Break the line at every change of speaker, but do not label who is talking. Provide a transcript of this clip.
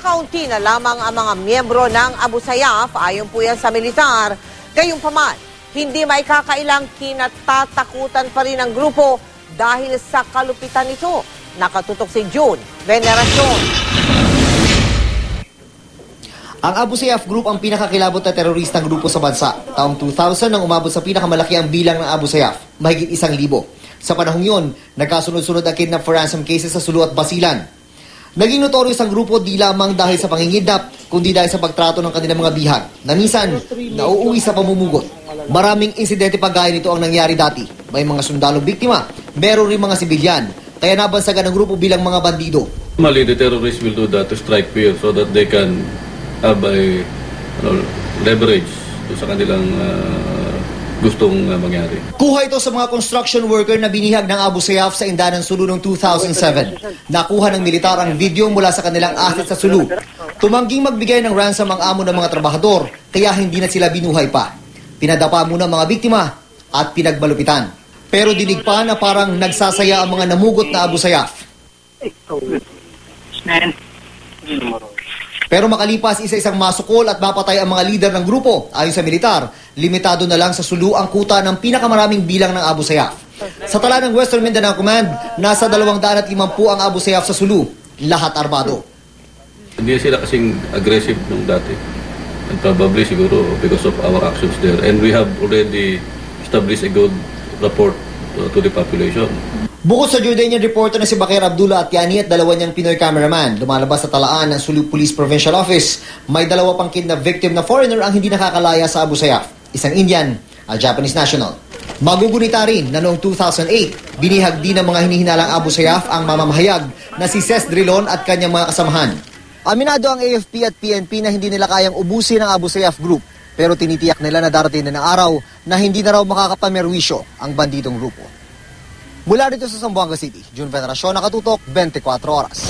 Kakaunti na lamang ang mga miyembro ng Abu Sayyaf ayon po yan sa militar. Gayunpaman, hindi maikakailang kinatatakutan pa rin ang grupo dahil sa kalupitan nito. Nakatutok si June Veneracion.
Ang Abu Sayyaf Group ang pinakakilabot na teroristang grupo sa bansa. Taong 2000 nang umabot sa pinakamalaki ang bilang ng Abu Sayyaf, mahigit 1,000. Sa panahong yun, nagkasunod-sunod ang kidnap for ransom cases sa Sulu at Basilan. Naging notorious ang grupo di lamang dahil sa pangingidnap, kundi dahil sa pagtrato ng kanilang mga bihag, na minsan nauuwi sa pamumugot. Maraming insidente pa gaya nito ang nangyari dati. May mga sundalong biktima, meron rin mga sibilyan, kaya nabansagan ang grupo bilang mga bandido.
Normally, the terrorists will do that to strike fear so that they can have a leverage sa kanilang gustong mangyari.
Kuha ito sa mga construction worker na binihag ng Abu Sayyaf sa Indanan, Sulu noong 2007. Nakuha ng militar ang video mula sa kanilang asset sa Sulu. Tumangging magbigay ng ransom ang amo ng mga trabahador, kaya hindi na sila binuhay pa. Pinadapa muna ang mga biktima at pinagbalupitan. Pero dinig pa na parang nagsasaya ang mga namugot na Abu Sayyaf. Pero makalipas isa-isang masukol at mapatay ang mga lider ng grupo, ayon sa militar, limitado na lang sa Sulu ang kuta ng pinakamaraming bilang ng Abu Sayyaf. Sa tala ng Western Mindanao Command, nasa 250 ang Abu Sayyaf sa Sulu, lahat armado.
Hindi sila kasing aggressive nung dati. And probably siguro because of our actions there. And we have already established a good rapport to the population.
Bukod sa Jordanian reporter na si Bakir Abdullah at Yani at dalawa niyang Pinoy cameraman, lumalabas sa talaan ng Sulu Police Provincial Office, may dalawa pang kidnap victim na foreigner ang hindi nakakalaya sa Abu Sayyaf, isang Indian at Japanese national. Magugunita rin na noong 2008, binihag din ng mga hinihinalang Abu Sayyaf ang mamamahayag na si Ces Drilon at kanyang mga kasamahan. Aminado ang AFP at PNP na hindi nila kayang ubusin ang Abu Sayyaf Group, pero tinitiyak nila na darating na ng araw na hindi na raw makakapamerwisyo ang banditong grupo. Mula dito sa Zamboanga City, June Veneracion, nakatutok 24 oras.